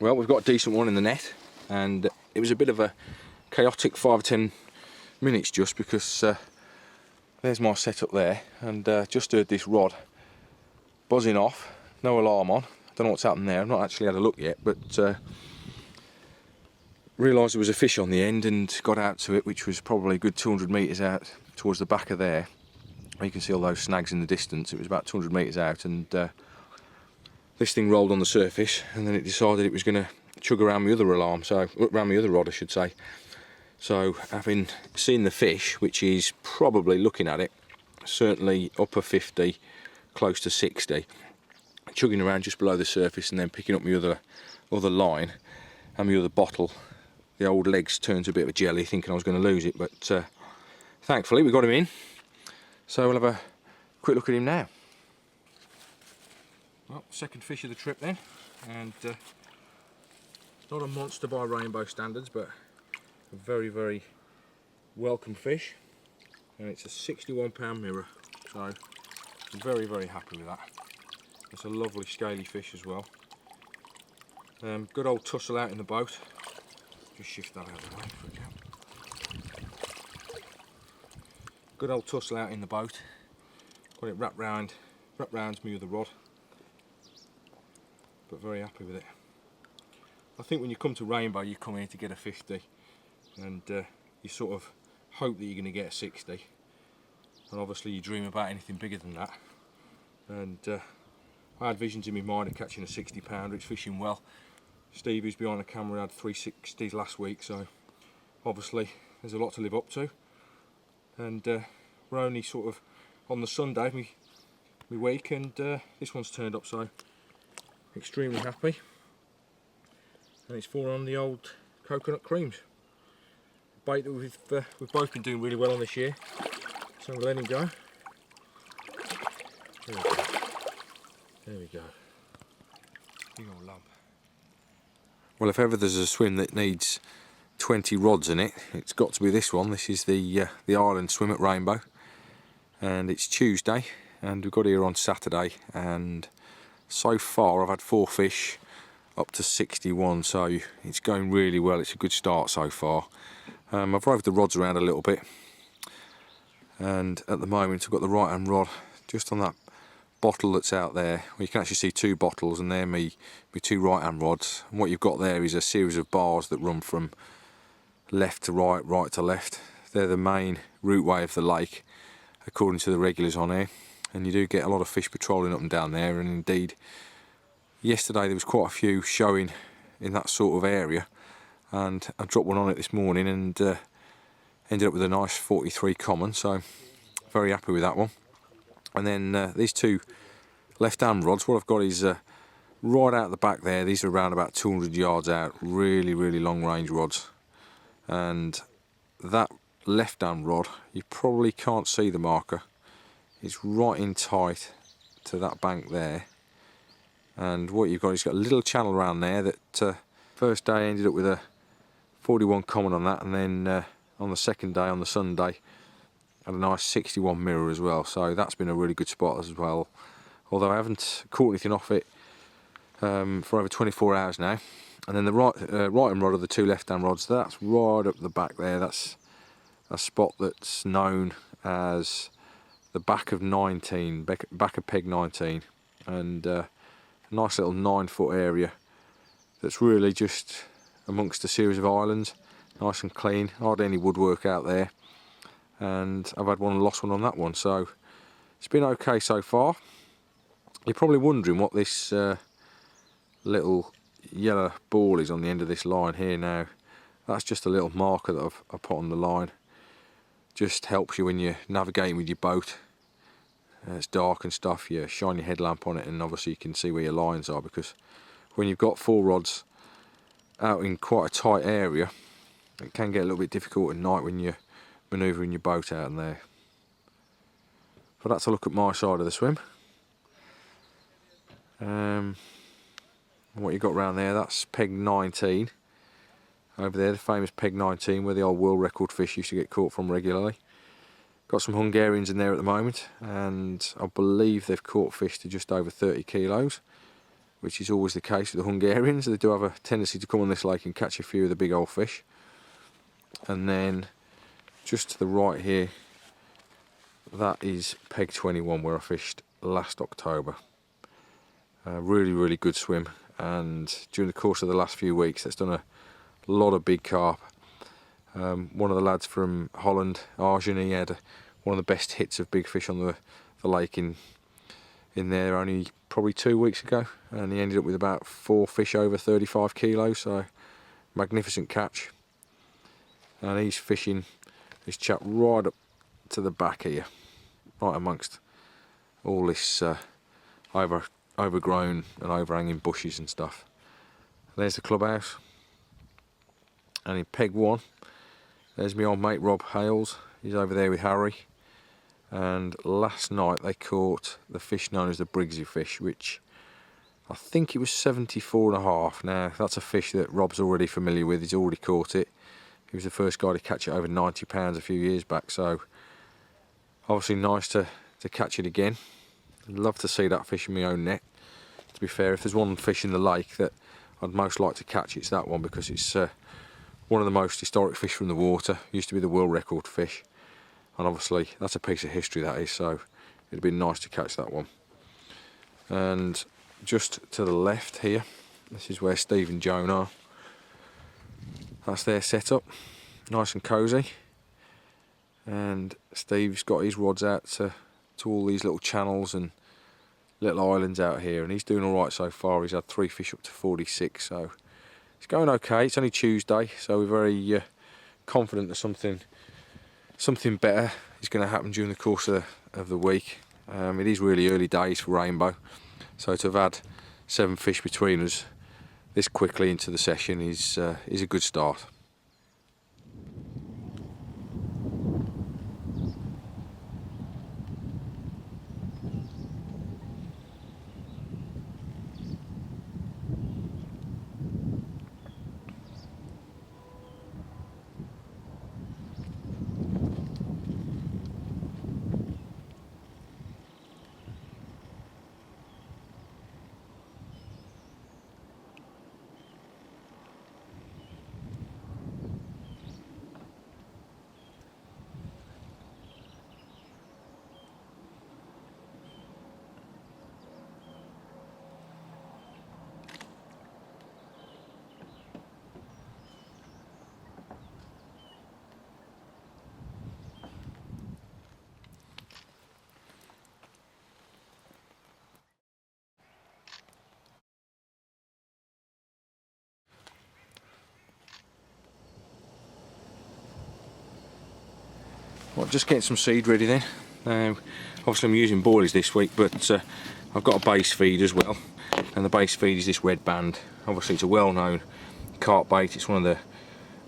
Well, we've got a decent one in the net, and it was a bit of a chaotic 5 or 10 minutes just because there's my setup there, and just heard this rod buzzing off, no alarm on. Don't know what's happened there. I've not actually had a look yet, but realised there was a fish on the end and got out to it, which was probably a good 200 metres out towards the back of there. You can see all those snags in the distance. It was about 200 metres out, and this thing rolled on the surface, and then it decided it was going to chug around my other alarm, so around my other rod I should say. So having seen the fish, which is probably, looking at it, certainly upper 50, close to 60, chugging around just below the surface and then picking up my other line and my other bottle, the old legs turned to a bit of a jelly, thinking I was going to lose it, but thankfully we got him in. So we'll have a quick look at him now. Well, second fish of the trip then, and not a monster by rainbow standards, but a very, very welcome fish, and it's a 61-pound mirror, so I'm very, very happy with that. It's a lovely scaly fish as well. Good old tussle out in the boat. Just shift that out of the way for a count. Good old tussle out in the boat. Got it wrapped round me with the rod, but very happy with it. I think when you come to rainbow, you come here to get a 50, and you sort of hope that you're going to get a 60, and obviously you dream about anything bigger than that. And I had visions in my mind of catching a 60-pounder. It's fishing well. Steve, who's behind the camera, had 360s last week, so obviously there's a lot to live up to. And we're only sort of on the Sunday of my week, and this one's turned up, so extremely happy. And it's fallen on the old coconut creams, bait that we've both been doing really well on this year. So I'm going to let him go. There we go. There we go. Big old lump. Well, if ever there's a swim that needs 20 rods in it, it's got to be this one. This is the Island swim at Rainbow, and it's Tuesday, and we got here on Saturday, and so far I've had 4 fish up to 61, so it's going really well. It's a good start so far. I've roved the rods around a little bit, and at the moment I've got the right hand rod just on that bottle that's out there. Well, you can actually see 2 bottles, and they're my 2 right hand rods, and what you've got there is a series of bars that run from left to right, right to left. They're the main routeway of the lake according to the regulars on here, and you do get a lot of fish patrolling up and down there, and indeed yesterday there was quite a few showing in that sort of area, and I dropped one on it this morning and ended up with a nice 43 common, so very happy with that one. And then these 2 left hand rods, what I've got is right out the back there. These are around about 200 yards out, really, really long range rods. And that left hand rod, you probably can't see the marker. It's right in tight to that bank there. And what you've got is got a little channel around there that first day ended up with a 41 common on that, and then on the second day, on the Sunday, had a nice 61 mirror as well, so that's been a really good spot as well. Although I haven't caught anything off it for over 24 hours now. And then the right hand rod of the 2 left hand rods, that's right up the back there. That's a spot that's known as the back of 19, back of peg 19, and a nice little 9-foot area that's really just amongst a series of islands, nice and clean, hardly any woodwork out there. And I've had one and lost one on that one, so it's been okay so far. You're probably wondering what this little yellow ball is on the end of this line here now. That's just a little marker that I've put on the line. Just helps you when you're navigating with your boat. It's dark and stuff, you shine your headlamp on it, and obviously you can see where your lines are, because when you've got 4 rods out in quite a tight area, it can get a little bit difficult at night when you're manoeuvring your boat out in there. But that's a look at my side of the swim. What you got around there, that's peg 19. Over there, the famous peg 19, where the old world record fish used to get caught from regularly. Got some Hungarians in there at the moment, and I believe they've caught fish to just over 30 kilos. which is always the case with the Hungarians. They do have a tendency to come on this lake and catch a few of the big old fish. And then just to the right here, that is Peg 21 where I fished last October. Really good swim, and during the course of the last few weeks that's done a lot of big carp. One of the lads from Holland, Arjen, he had one of the best hits of big fish on the lake in there only probably 2 weeks ago, and he ended up with about 4 fish over 35 kilos, so magnificent catch. And he's fishing this chap right up to the back here, right amongst all this overgrown and overhanging bushes and stuff. There's the clubhouse, and in Peg 1 there's my old mate Rob Hales. He's over there with Harry, and last night they caught the fish known as the Briggsy fish, which I think it was 74.5. Now that's a fish that Rob's already familiar with, he's already caught it. He was the first guy to catch it over 90 pounds a few years back, so obviously nice to catch it again. I'd love to see that fish in my own net. To be fair, if there's one fish in the lake that I'd most like to catch, it's that one, because it's one of the most historic fish from the water. Used to be the world record fish, and obviously that's a piece of history, that is, so it'd be nice to catch that one. And just to the left here, this is where Steve and Joan are. That's their setup, nice and cosy, and Steve's got his rods out to all these little channels and little islands out here, and he's doing all right so far. He's had 3 fish up to 46, so it's going okay. It's only Tuesday, so we're very confident that something better is going to happen during the course of the week. It is really early days for Rainbow, so to have had 7 fish between us this quickly into the session is a good start. Well, just getting some seed ready then. Obviously I'm using boilies this week, but I've got a base feed as well, and the base feed is this red band. Obviously it's a well-known carp bait. It's one of the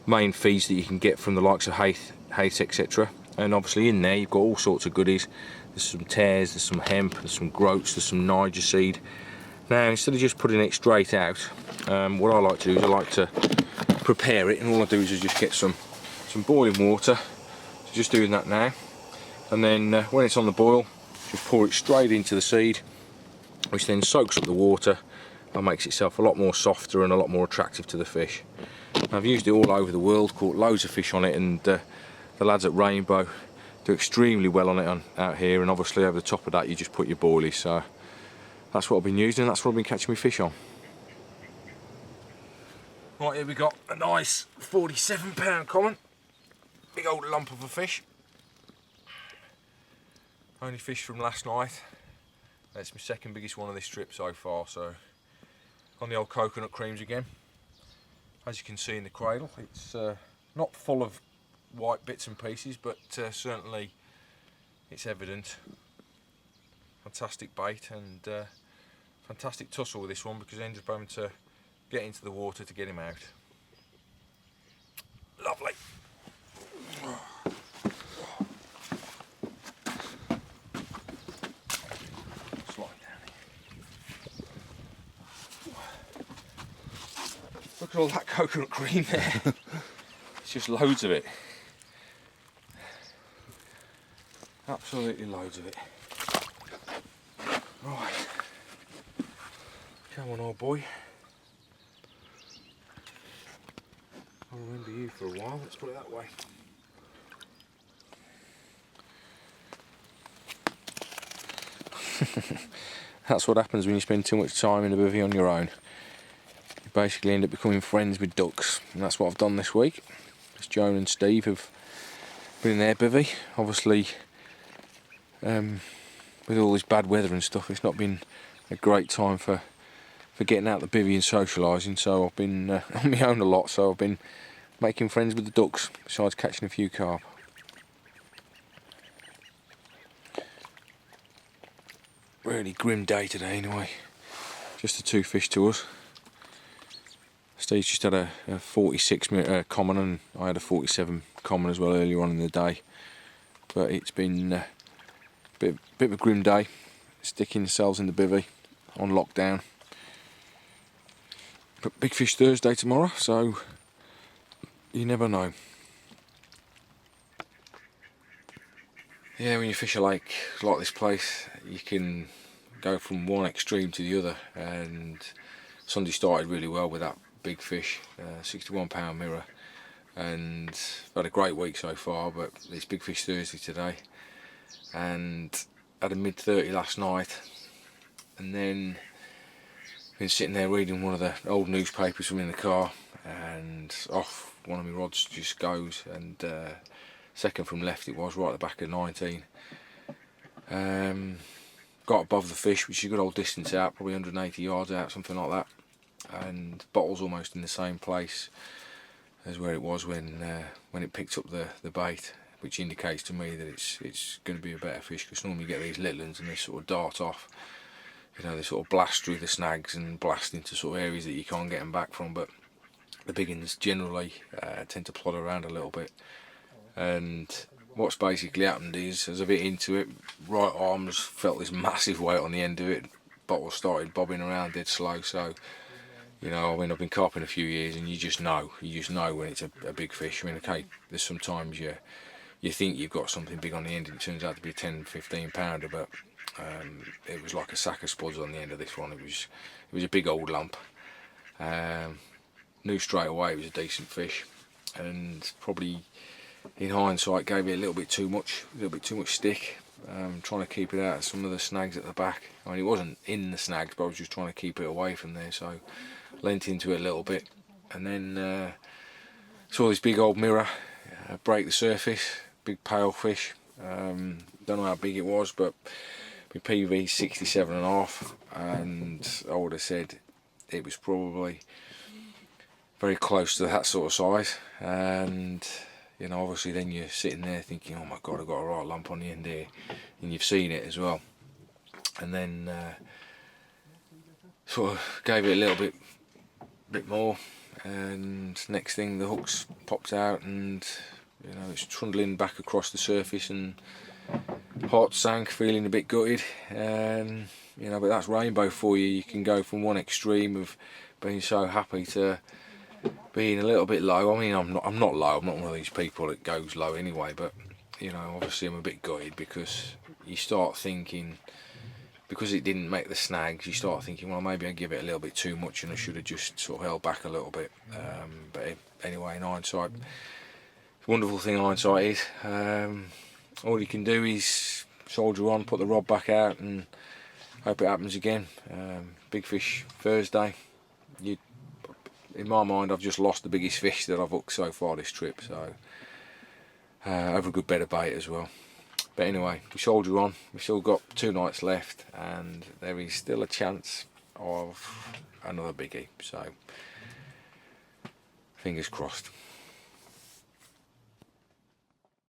main feeds that you can get from the likes of Hayth etc. And obviously in there you've got all sorts of goodies. There's some tares, there's some hemp, there's some groats, there's some Niger seed. Now instead of just putting it straight out, what I like to do is I like to prepare it, and all I do is just get some boiling water. Just doing that now, and then when it's on the boil, just pour it straight into the seed, which then soaks up the water and makes itself a lot more softer and a lot more attractive to the fish. I've used it all over the world, caught loads of fish on it, and the lads at Rainbow do extremely well on it out here, and obviously over the top of that you just put your boilies, so that's what I've been using, and that's what I've been catching my fish on. Right, here we got a nice 47-pound common. Big old lump of a fish. Only fish from last night. It's my second biggest one of this trip so far, so on the old coconut creams again. As you can see in the cradle, it's not full of white bits and pieces, but certainly it's evident. Fantastic bait, and fantastic tussle with this one, because I ended up having to get into the water to get him out. Lovely. Look at all that coconut cream there. It's just loads of it. Absolutely loads of it. Right. Come on, old boy. I'll remember you for a while, let's put it that way. That's what happens when you spend too much time in a bivvy on your own. You basically end up becoming friends with ducks, and that's what I've done this week. It's Joan and Steve have been in their bivvy. Obviously, with all this bad weather and stuff, it's not been a great time for getting out the bivvy and socialising, so I've been on my own a lot, so I've been making friends with the ducks, besides catching a few carp. Really grim day today anyway. Just the 2 fish to us. Steve's just had a 46 common, and I had a 47 common as well earlier on in the day. But it's been a bit of a grim day. Sticking themselves in the bivvy on lockdown. But big fish Thursday tomorrow, so you never know. Yeah, when you fish a lake like this place, you can go from one extreme to the other, and Sunday started really well with that big fish, 61 pound mirror, and I've had a great week so far, but it's big fish Thursday today, and had a mid-30 last night, and then been sitting there reading one of the old newspapers from in the car, and off one of my rods just goes, and second from left it was, right at the back of 19. Got above the fish, which is a good old distance out, probably 180 yards out, something like that, and bottle's almost in the same place as where it was when it picked up the bait, which indicates to me that it's going to be a better fish, because normally you get these little ones and they sort of dart off, you know, they sort of blast through the snags and blast into sort of areas that you can't get them back from, but the big ones generally tend to plod around a little bit. And what's basically happened is, as I bit into it, right arms felt this massive weight on the end of it, bottle started bobbing around dead slow, so, you know, I mean, I've been carping a few years, and you just know when it's a big fish. I mean, okay, there's sometimes you think you've got something big on the end and it turns out to be a 10-15 pounder, but it was like a sack of spuds on the end of this one. It was a big old lump. Knew straight away it was a decent fish, and probably in hindsight gave it a little bit too much stick, trying to keep it out of some of the snags at the back. I mean, it wasn't in the snags, but I was just trying to keep it away from there, so leant into it a little bit, and then saw this big old mirror break the surface, big pale fish. Don't know how big it was, but my PV 67.5, and I would have said it was probably very close to that sort of size. And you know, obviously then you're sitting there thinking, oh my god, I've got a right lump on the end here, and you've seen it as well. And then sort of gave it a little bit more, and next thing the hooks popped out, and you know, it's trundling back across the surface, and heart sank, feeling a bit gutted. And you know, but that's rainbow for you. You can go from one extreme of being so happy to being a little bit low. I mean, I'm not low. I'm not one of these people that goes low anyway. But you know, obviously I'm a bit gutted, because you start thinking, because it didn't make the snags, you start thinking, well, maybe I give it a little bit too much and I should have just sort of held back a little bit. But anyway, in hindsight, the wonderful thing hindsight is, all you can do is soldier on, put the rod back out, and hope it happens again. Big fish Thursday. In my mind, I've just lost the biggest fish that I've hooked so far this trip, so over a good bed of bait as well. But anyway, we soldier on. We've still got 2 nights left, and there is still a chance of another biggie, so fingers crossed.